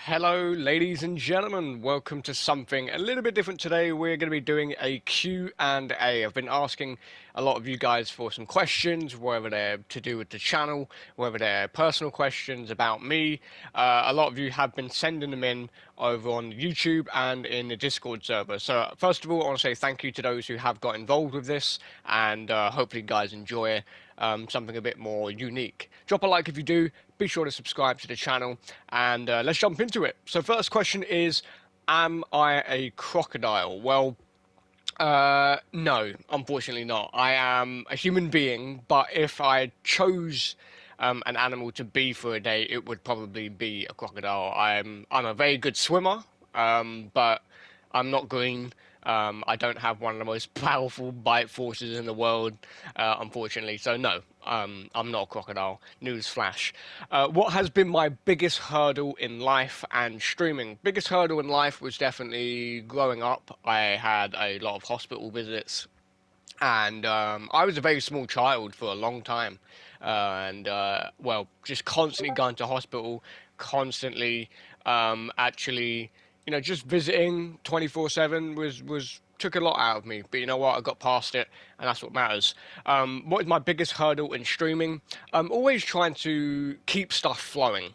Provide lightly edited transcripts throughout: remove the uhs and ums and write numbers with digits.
Hello, ladies and gentlemen. Welcome to something a little bit different today. We're going to be doing a Q&A. I've been asking a lot of you guys for some questions, whether they're to do with the channel, whether they're personal questions about me. A lot of you have been sending them in over on YouTube and in the Discord server. So first of all, I want to say thank you to those who have got involved with this, and hopefully you guys enjoy something a bit more unique. Drop a like if you do. Be sure to subscribe to the channel, and let's jump into it. So first question is, am I a crocodile? Well, no, unfortunately not. I am a human being, but if I chose an animal to be for a day, it would probably be a crocodile. I'm a very good swimmer, but I'm not green. I don't have one of the most powerful bite forces in the world, unfortunately. So no, I'm not a crocodile. Newsflash. What has been my biggest hurdle in life and streaming? Biggest hurdle in life was definitely growing up. I had a lot of hospital visits, and I was a very small child for a long time, and well, just constantly going to hospital, constantly, actually, just visiting 24/7 was took a lot out of me. But you know what? I got past it, and that's what matters. What is my biggest hurdle in streaming? I'm always trying to keep stuff flowing.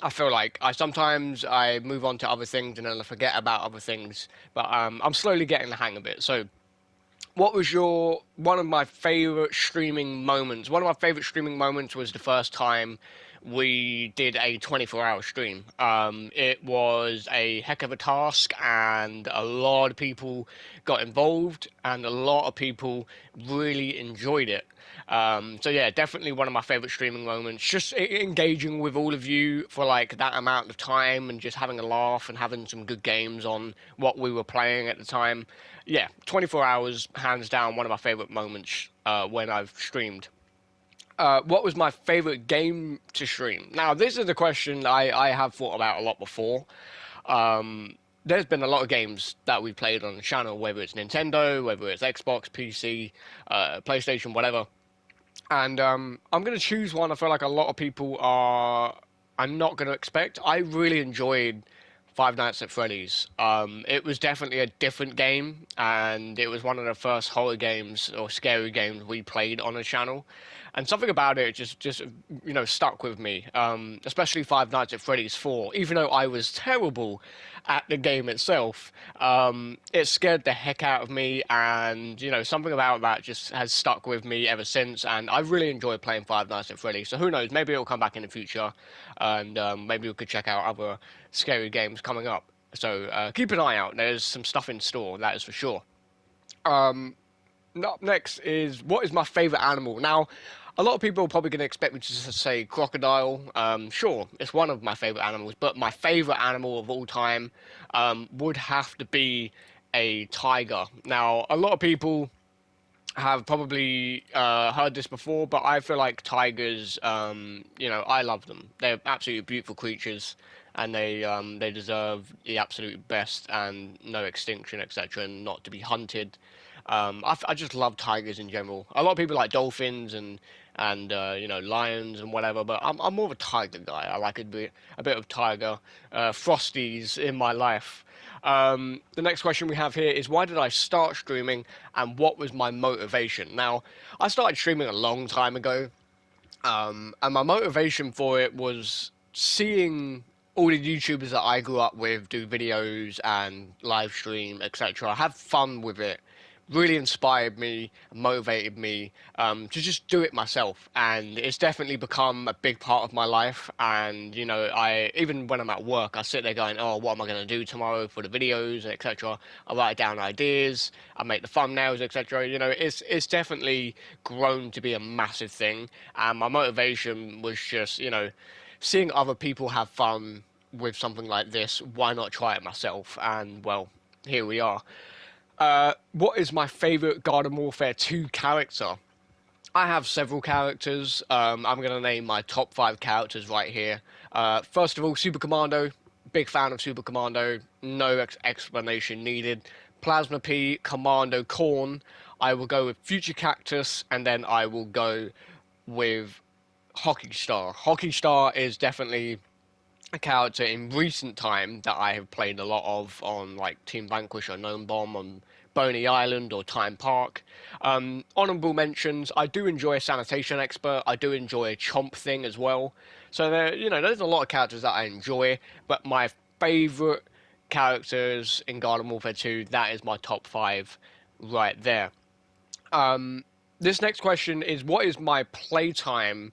I feel like I move on to other things and then I forget about other things, but I'm slowly getting the hang of it. So what was one of my favorite streaming moments? One of my favorite streaming moments was the first time we did a 24-hour stream. It was a heck of a task, and a lot of people got involved, and a lot of people really enjoyed it. So yeah, definitely one of my favorite streaming moments. Just engaging with all of you for like that amount of time, and just having a laugh and having some good games on what we were playing at the time. Yeah, 24 hours, hands down, one of my favorite moments when I've streamed. What was my favorite game to stream? Now, this is a question I have thought about a lot before. There's been a lot of games that we played on the channel, whether it's Nintendo, whether it's Xbox, PC, PlayStation, whatever. And I'm going to choose one I feel like a lot of people are not going to expect. I really enjoyed Five Nights at Freddy's. It was definitely a different game, and it was one of the first horror games or scary games we played on the channel. And something about it just stuck with me, especially Five Nights at Freddy's 4. Even though I was terrible at the game itself, it scared the heck out of me, and something about that just has stuck with me ever since. And I really enjoy playing Five Nights at Freddy's. So who knows? Maybe it'll come back in the future, and maybe we could check out other scary games coming up. So keep an eye out. There's some stuff in store, that is for sure. Up next is, what is my favorite animal? Now, a lot of people are probably going to expect me to just say crocodile. Sure, it's one of my favorite animals, but my favorite animal of all time would have to be a tiger. Now, a lot of people have probably heard this before, but I feel like tigers, I love them. They're absolutely beautiful creatures, and they deserve the absolute best and no extinction, etc., and not to be hunted. I just love tigers in general. A lot of people like dolphins and lions and whatever, but I'm more of a tiger guy. I like a bit of tiger, frosties in my life. The next question we have here is, why did I start streaming and what was my motivation? Now, I started streaming a long time ago, and my motivation for it was seeing all the YouTubers that I grew up with do videos and live stream, etc. Have fun with it. Really inspired me, motivated me to just do it myself, and it's definitely become a big part of my life. And I even when I'm at work, I sit there going, "Oh, what am I going to do tomorrow for the videos, etc." I write down ideas, I make the thumbnails, etc. It's definitely grown to be a massive thing, and my motivation was just seeing other people have fun with something like this. Why not try it myself? And well, here we are. What is my favorite Garden Warfare 2 character? I have several characters. I'm going to name my top 5 characters right here. First of all, Super Commando. Big fan of Super Commando. No explanation needed. Plasma P, Commando Corn. I will go with Future Cactus, and then I will go with Hockey Star. Hockey Star is definitely a character in recent time that I have played a lot of on like Team Vanquish or Gnome Bomb on Boney Island or Time Park. Honorable mentions, I do enjoy Sanitation Expert, I do enjoy Chomp Thing as well. So there, there's a lot of characters that I enjoy, but my favourite characters in Garden Warfare 2, that is my top 5 right there. This next question is, what is my playtime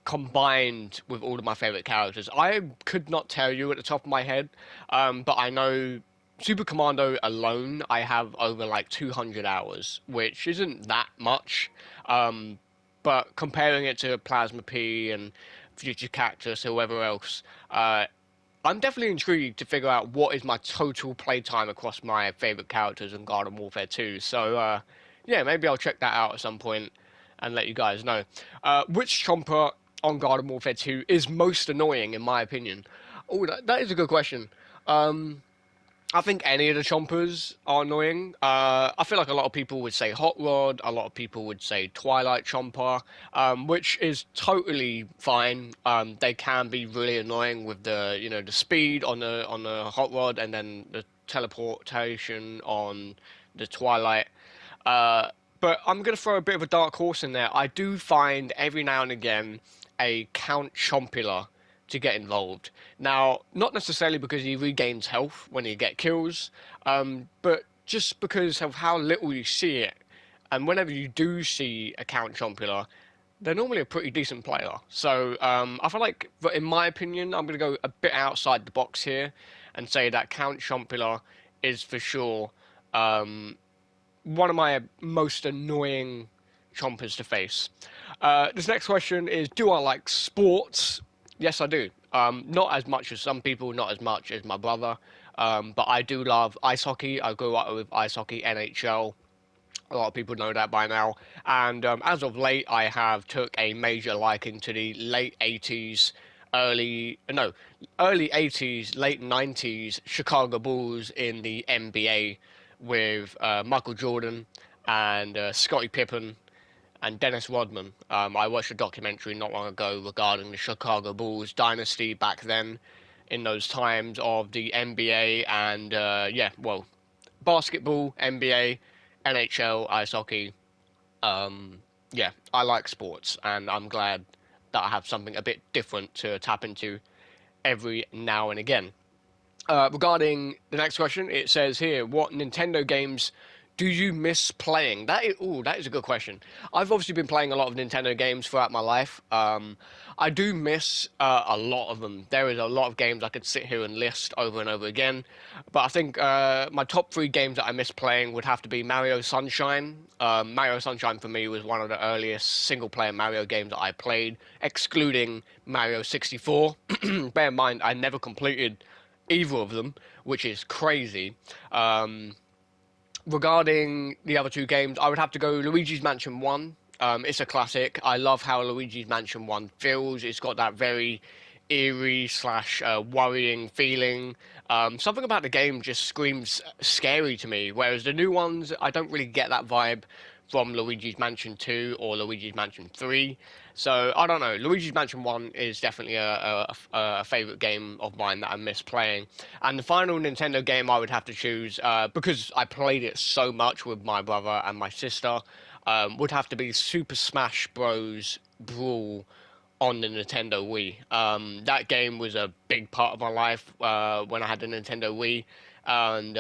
combined with all of my favorite characters? I could not tell you at the top of my head, but I know Super Commando alone, I have over like 200 hours, which isn't that much. But comparing it to Plasma P and Future Cactus, or whoever else, I'm definitely intrigued to figure out what is my total playtime across my favorite characters in Garden Warfare 2. So, yeah, maybe I'll check that out at some point and let you guys know. Which chomper on Garden Warfare 2 is most annoying, in my opinion? Oh, that is a good question. I think any of the chompers are annoying. I feel like a lot of people would say Hot Rod, a lot of people would say Twilight Chomper, which is totally fine. They can be really annoying with the speed on the Hot Rod and then the teleportation on the Twilight. But I'm going to throw a bit of a dark horse in there. I do find every now and again a Count Chompula to get involved. Now, not necessarily because he regains health when you get kills, but just because of how little you see it. And whenever you do see a Count Chompula, they're normally a pretty decent player. So I feel like, in my opinion, I'm going to go a bit outside the box here and say that Count Chompula is for sure one of my most annoying chompers to face. This next question is, do I like sports? Yes, I do. Not as much as some people, not as much as my brother, but I do love ice hockey. I grew up with ice hockey, NHL. A lot of people know that by now. And as of late, I have took a major liking to the late 80s, early 80s, late 90s Chicago Bulls in the NBA with Michael Jordan and Scottie Pippen and Dennis Rodman. I watched a documentary not long ago regarding the Chicago Bulls dynasty back then, in those times of the NBA and basketball, NBA, NHL, ice hockey. Yeah, I like sports, and I'm glad that I have something a bit different to tap into every now and again. Regarding the next question, it says here, what Nintendo games do you miss playing? That is a good question. I've obviously been playing a lot of Nintendo games throughout my life. I do miss a lot of them. There is a lot of games I could sit here and list over and over again. But I think my top 3 games that I miss playing would have to be Mario Sunshine. Mario Sunshine for me was one of the earliest single-player Mario games that I played, excluding Mario 64. Bear in mind, I never completed either of them, which is crazy. Regarding the other 2 games, I would have to go Luigi's Mansion 1. It's a classic. I love how Luigi's Mansion 1 feels. It's got that very eerie slash worrying feeling. Something about the game just screams scary to me, whereas the new ones, I don't really get that vibe from Luigi's Mansion 2 or Luigi's Mansion 3. So, I don't know. Luigi's Mansion 1 is definitely a favourite game of mine that I miss playing. And the final Nintendo game I would have to choose, because I played it so much with my brother and my sister, would have to be Super Smash Bros. Brawl on the Nintendo Wii. That game was a big part of my life when I had the Nintendo Wii. And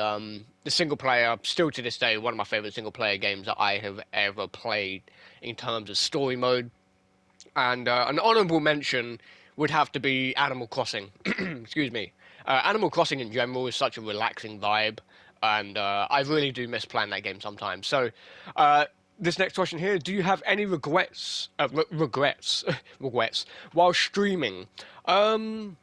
the single player, still to this day, one of my favorite single player games that I have ever played in terms of story mode. And an honorable mention would have to be Animal Crossing. Excuse me. Animal Crossing in general is such a relaxing vibe, and I really do miss playing that game sometimes. So, this next question here: do you have any regrets? Regrets while streaming? One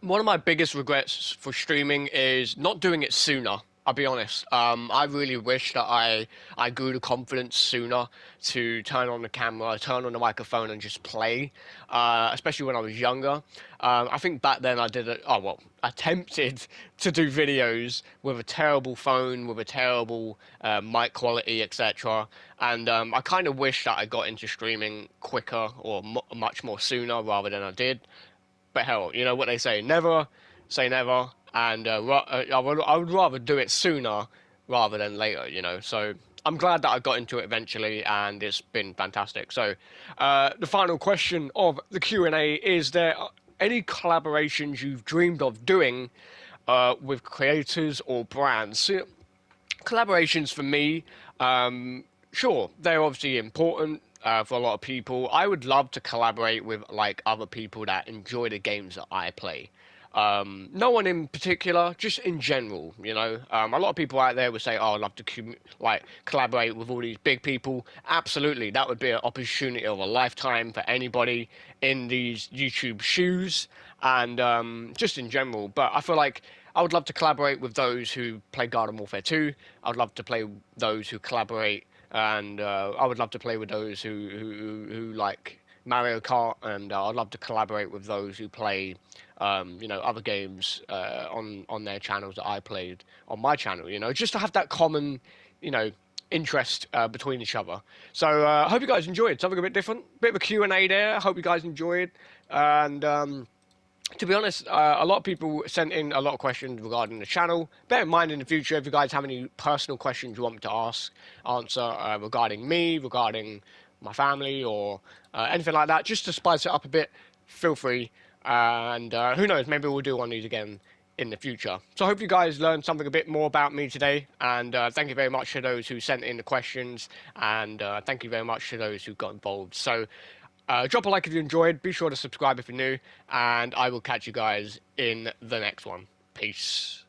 of my biggest regrets for streaming is not doing it sooner. I'll be honest. I really wish that I grew the confidence sooner to turn on the camera, turn on the microphone, and just play. Especially when I was younger. I think back then I attempted to do videos with a terrible phone, with a terrible mic quality, etc. And I kind of wish that I got into streaming quicker or much more sooner rather than I did. But hell, you know what they say, never say never, and I would rather do it sooner rather than later, you know. So I'm glad that I got into it eventually, and it's been fantastic. So the final question of the Q&A is: there any collaborations you've dreamed of doing with creators or brands? So, collaborations for me, sure, they're obviously important for a lot of people. I would love to collaborate with like other people that enjoy the games that I play. No one in particular, just in general, you know. A lot of people out there would say, "Oh, I'd love to like collaborate with all these big people." Absolutely, that would be an opportunity of a lifetime for anybody in these YouTube shoes, and just in general. But I feel like I would love to collaborate with those who play Garden Warfare 2. I would love to play with those who collaborate, and I would love to play with those who like Mario Kart, and I'd love to collaborate with those who play, you know, other games on their channels that I played on my channel. You know, just to have that common, you know, interest between each other. So I hope you guys enjoyed. Something a bit different, bit of a Q&A there. I hope you guys enjoyed, and to be honest, a lot of people sent in a lot of questions regarding the channel. Bear in mind in the future, if you guys have any personal questions you want me to answer regarding me, regarding my family, or anything like that, just to spice it up a bit, feel free. And who knows, maybe we'll do one of these again in the future. So I hope you guys learned something a bit more about me today. And thank you very much to those who sent in the questions. And thank you very much to those who got involved. So drop a like if you enjoyed. Be sure to subscribe if you're new. And I will catch you guys in the next one. Peace.